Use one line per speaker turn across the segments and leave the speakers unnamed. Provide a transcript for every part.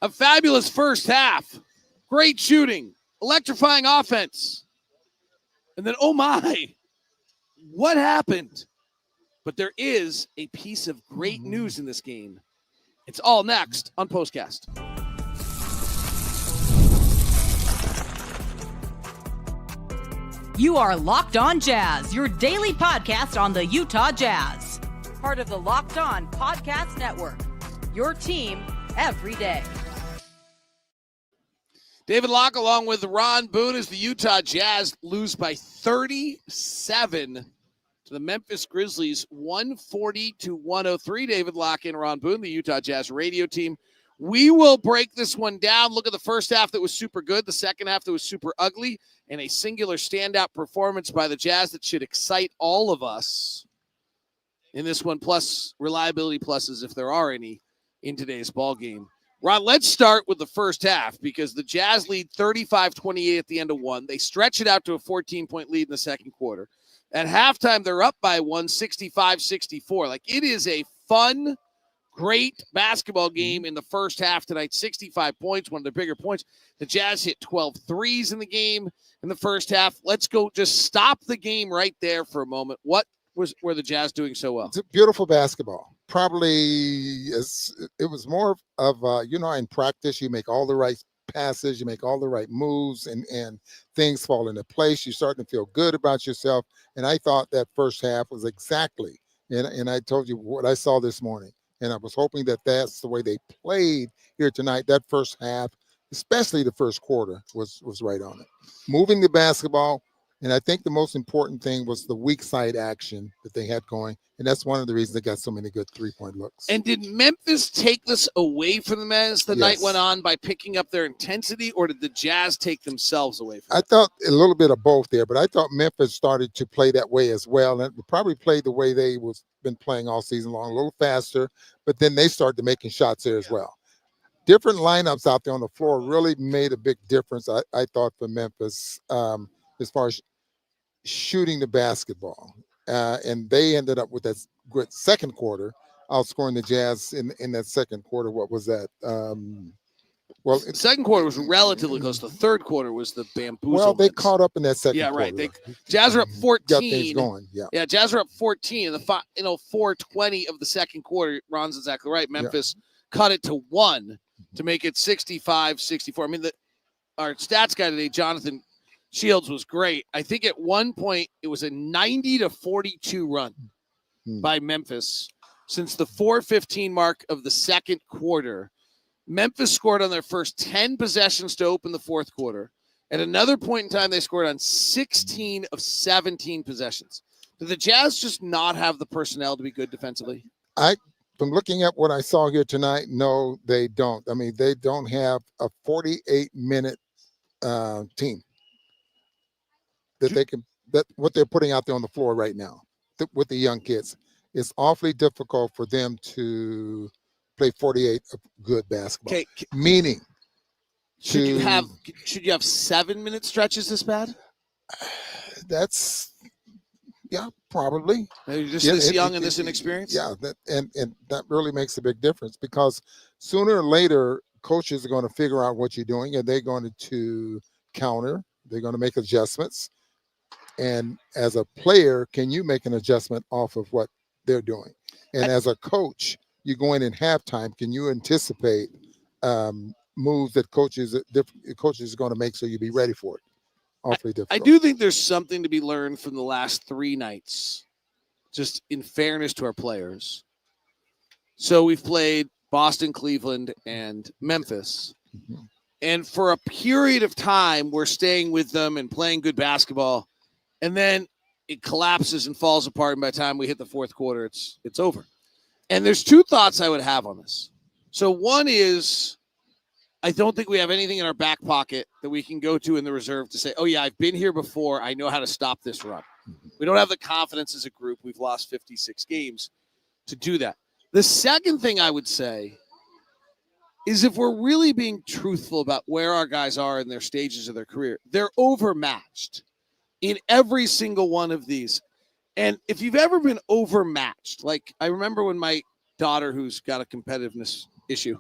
A fabulous first half. Great shooting. Electrifying offense. And then, oh my, what happened? But there is a piece of great news in this game. It's all next on POSTCAST.
You are Locked On Jazz, your daily podcast on the Utah Jazz. Part of the Locked On Podcast Network, your team every day.
David Locke along with Ron Boone as the Utah Jazz lose by 37 to the Memphis Grizzlies, 140-103. David Locke and Ron Boone, the Utah Jazz radio team. We will break this one down. Look at the first half that was super good, the second half that was super ugly, and a singular standout performance by the Jazz that should excite all of us in this one, plus reliability pluses if there are any in today's ball game. Ron, let's start with the first half because the Jazz lead 35-28 at the end of one. They stretch it out to a 14-point lead in the second quarter. At halftime, they're up by one, 65-64. Like, it is a fun, great basketball game in the first half tonight. 65 points, one of the bigger points. The Jazz hit 12 threes in the game in the first half. Let's go just stop the game right there for a moment. What were the Jazz doing so well?
It's a beautiful basketball. Probably it was more of, in practice, you make all the right passes, you make all the right moves, and things fall into place. You're starting to feel good about yourself. And I thought that first half was exactly, and I told you what I saw this morning. And I was hoping that that's the way they played here tonight. That first half, especially the first quarter, was right on it. Moving the basketball, and I think the most important thing was the weak side action that they had going. And that's one of the reasons they got so many good three-point looks.
And did Memphis take this away from them as the night went on by picking up their intensity, or did the Jazz take themselves away from them?
I thought a little bit of both there, but I thought Memphis started to play that way as well. And probably played the way they been playing all season long, a little faster, but then they started making shots there as well. Different lineups out there on the floor really made a big difference, I thought, for Memphis as far as shooting the basketball. And they ended up with that good second quarter, outscoring the Jazz in that second quarter. What was that?
The second quarter was relatively close. The third quarter was the bamboozlement.
Well, they caught up in that second
quarter.
Yeah, right.
Jazz are up 14.
Got things going, yeah.
Jazz are up 14 in the 4:20 of the second quarter. Ron's exactly right. Memphis cut it to 1 to make it 65-64. I mean, our stats guy today, Jonathan Shields, was great. I think at one point it was a 90-42 run by Memphis since the 4:15 mark of the second quarter. Memphis scored on their first 10 possessions to open the fourth quarter. At another point in time, they scored on 16 of 17 possessions. Did the Jazz just not have the personnel to be good defensively?
From looking at what I saw here tonight, no, they don't. I mean, they don't have a 48-minute team that what they're putting out there on the floor right now with the young kids. It's awfully difficult for them to play 48 of good basketball. Okay. Meaning, should you have
7-minute stretches this bad?
That's probably.
You're just this young and this inexperienced.
Yeah, and that really makes a big difference because sooner or later, coaches are going to figure out what you're doing and they're going to counter. They're going to make adjustments. And as a player, can you make an adjustment off of what they're doing? And as a coach, you go in halftime. Can you anticipate moves that coaches are going to make so you be ready for it? Awfully difficult.
I do think there's something to be learned from the last 3 nights, just in fairness to our players. So we've played Boston, Cleveland, and Memphis. Mm-hmm. And for a period of time, we're staying with them and playing good basketball. And then it collapses and falls apart. And by the time we hit the fourth quarter, it's over. And there's 2 thoughts I would have on this. So one is, I don't think we have anything in our back pocket that we can go to in the reserve to say, oh, yeah, I've been here before. I know how to stop this run. We don't have the confidence as a group. We've lost 56 games to do that. The second thing I would say is if we're really being truthful about where our guys are in their stages of their career, they're overmatched in every single one of these. And if you've ever been overmatched, like I remember when my daughter who's got a competitiveness issue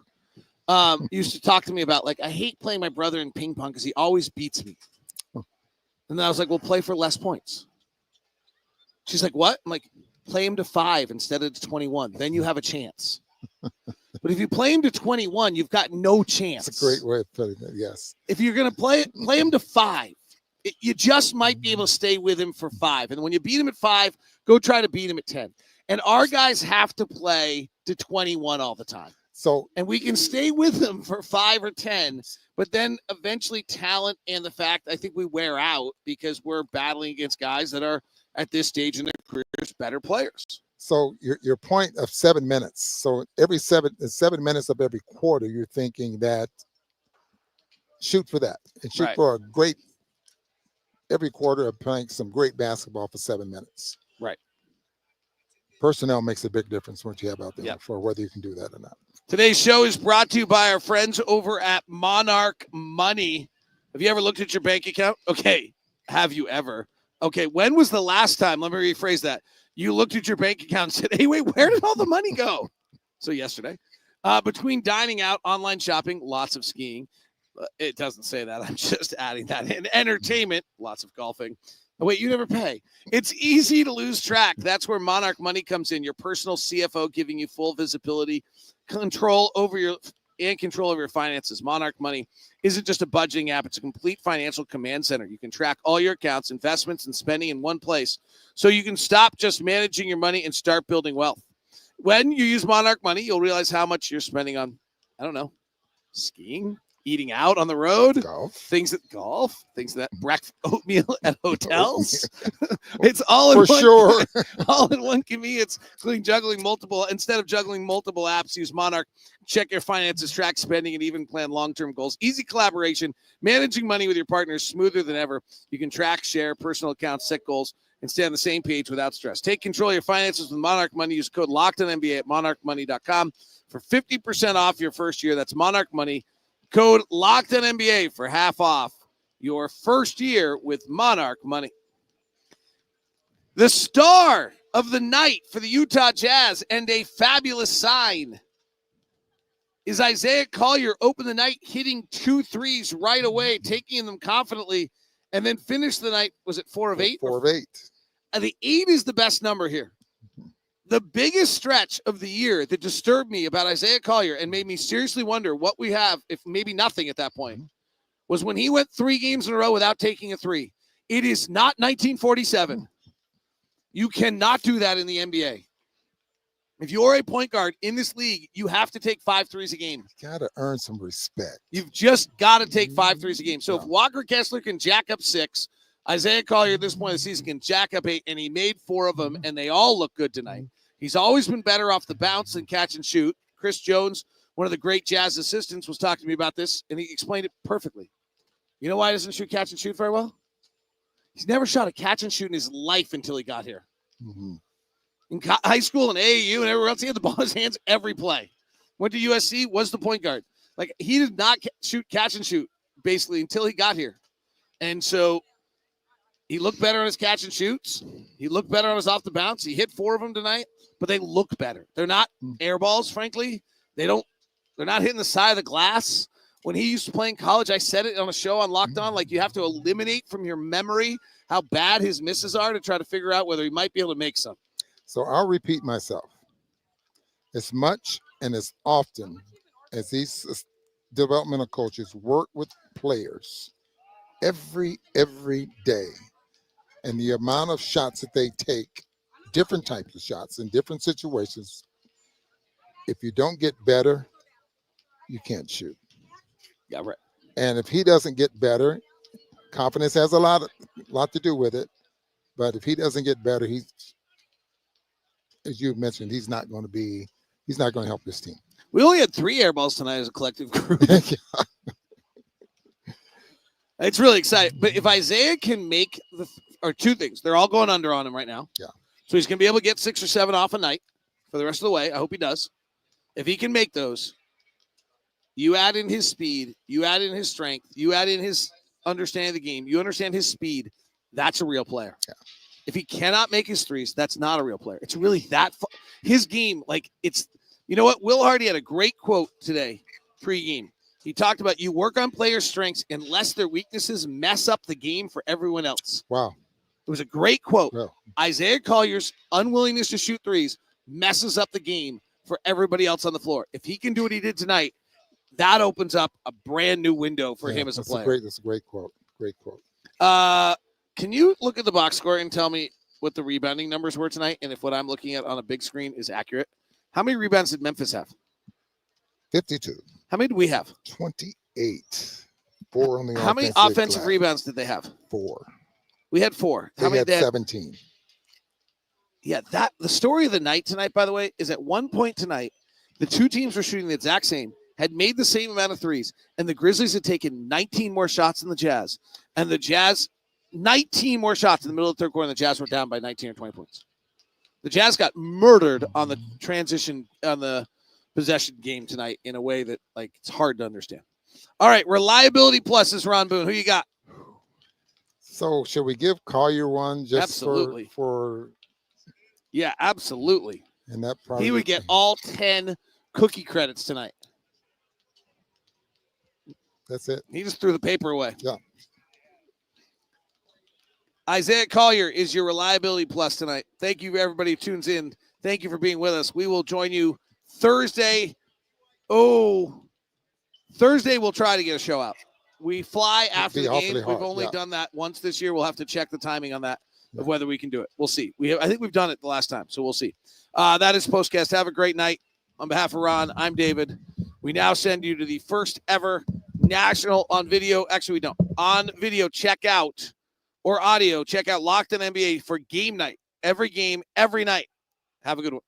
used to talk to me about, like, I hate playing my brother in ping pong because he always beats me. And then I was like, well, play for less points. She's like, what? I'm like, play him to 5 instead of to 21. Then you have a chance. But if you play him to 21, you've got no chance.
That's a great way of putting it, yes.
If you're going to play him to 5, you just might be able to stay with him for 5. And when you beat him at 5, go try to beat him at 10. And our guys have to play to 21 all the time. And we can stay with them for 5 or 10, but then eventually talent and the fact I think we wear out because we're battling against guys that are at this stage in their careers better players.
So your point of 7 minutes. So every 7 minutes of every quarter, you're thinking that shoot for that and shoot for a great every quarter of playing some great basketball for 7 minutes.
Right.
Personnel makes a big difference what you have out there for whether you can do that or not.
Today's show is brought to you by our friends over at Monarch Money. Have you ever looked at your bank account? Okay. Have you ever? Okay. When was the last time? Let me rephrase that. You looked at your bank account and said, hey, wait, where did all the money go? So yesterday, between dining out, online shopping, lots of skiing. It doesn't say that. I'm just adding that in. Entertainment, lots of golfing. Oh, wait, you never pay. It's easy to lose track. That's where Monarch Money comes in, your personal CFO giving you full visibility, control over your finances. Monarch Money isn't just a budgeting app. It's a complete financial command center. You can track all your accounts, investments, and spending in one place so you can stop just managing your money and start building wealth. When you use Monarch Money, you'll realize how much you're spending on, I don't know, skiing, eating out on the road, things that breakfast oatmeal at hotels. It's all in all in one convenience, including instead of juggling multiple apps, use Monarch. Check your finances, track spending, and even plan long-term goals. Easy collaboration, managing money with your partners smoother than ever. You can track, share personal accounts, set goals, and stay on the same page without stress. Take control of your finances with Monarch Money. Use code LOCKEDONNBA at monarchmoney.com for 50% off your first year. That's Monarch Money. Code LOCKEDONNBA for half off your first year with Monarch Money. The star of the night for the Utah Jazz and a fabulous sign is Isaiah Collier. Opened the night hitting 2 threes right away, taking them confidently, and then finished the night, was it 4 of 8?
4 of 8.
The 8 is the best number here. The biggest stretch of the year that disturbed me about Isaiah Collier and made me seriously wonder what we have, if maybe nothing at that point, was when he went 3 games in a row without taking a 3. It is not 1947. You cannot do that in the NBA. If you're a point guard in this league, you have to take 5 threes a game.
You got to earn some respect.
You've just got to take 5 threes a game. So if Walker Kessler can jack up 6, Isaiah Collier at this point of the season can jack up 8, and he made 4 of them, and they all look good tonight. He's always been better off the bounce than catch and shoot. Chris Jones, one of the great Jazz assistants, was talking to me about this, and he explained it perfectly. You know why he doesn't shoot catch and shoot very well? He's never shot a catch and shoot in his life until he got here.
Mm-hmm.
In high school and AAU and everywhere else, he had the ball in his hands every play. Went to USC, was the point guard. Like, he did not shoot catch and shoot, basically, until he got here. And so he looked better on his catch and shoots. He looked better on his off the bounce. He hit 4 of them tonight, but they look better. They're not air balls, frankly. They're not hitting the side of the glass. When he used to play in college, I said it on a show on Locked On, like, you have to eliminate from your memory how bad his misses are to try to figure out whether he might be able to make some.
So I'll repeat myself. As much and as often as these developmental coaches work with players every day, and the amount of shots that they take, different types of shots in different situations, if you don't get better, you can't shoot.
Yeah, right.
And if he doesn't get better, confidence has a lot to do with it. But if he doesn't get better, as you mentioned, he's not going to help this team.
We only had 3 air balls tonight as a collective group. It's really exciting. But if Isaiah can make or 2 things, they're all going under on him right now.
Yeah.
So he's going to be able to get 6 or 7 off a night for the rest of the way. I hope he does. If he can make those, you add in his speed, you add in his strength, you add in his understanding of the game, you understand his speed, that's a real player.
Yeah.
If he cannot make his threes, that's not a real player. It's really his game. Like, it's You know what? Will Hardy had a great quote today, pregame. He talked about you work on players' strengths unless their weaknesses mess up the game for everyone else.
Wow.
It was a great quote.
Yeah.
Isaiah Collier's unwillingness to shoot threes messes up the game for everybody else on the floor. If he can do what he did tonight, that opens up a brand new window for him as a player.
That's a great quote. Great quote.
Can you look at the box score and tell me what the rebounding numbers were tonight and if what I'm looking at on a big screen is accurate? How many rebounds did Memphis have?
52.
How many do we have?
28. 4 on the
How many offensive rebounds did they have?
4.
We had 4.
How many? 17.
Yeah, the story of the night tonight, by the way, is at one point tonight, the two teams were shooting the exact same, had made the same amount of threes, and the Grizzlies had taken 19 more shots than the Jazz. And the Jazz, 19 more shots in the middle of the third quarter, and the Jazz were down by 19 or 20 points. The Jazz got murdered on the possession game tonight in a way that, like, it's hard to understand. All right, reliability plus is Ron Boone. Who you got?
So should we give Collier one just
Absolutely.
for
Yeah, absolutely.
and that probably
He would get all 10 cookie credits tonight.
That's it.
He just threw the paper away.
Yeah.
Isaiah Collier is your reliability plus tonight. Thank you, everybody who tunes in. Thank you for being with us. We will join you Thursday. Thursday we'll try to get a show out. We fly after the game. We've only done that once this year. We'll have to check the timing on that of whether we can do it. We'll see. I think we've done it the last time, so we'll see. That is POSTCAST. Have a great night. On behalf of Ron, I'm David. We now send you to the first ever national on video. Actually, we don't. On video, check out, or audio, check out Locked On NBA for game night. Every game, every night. Have a good one.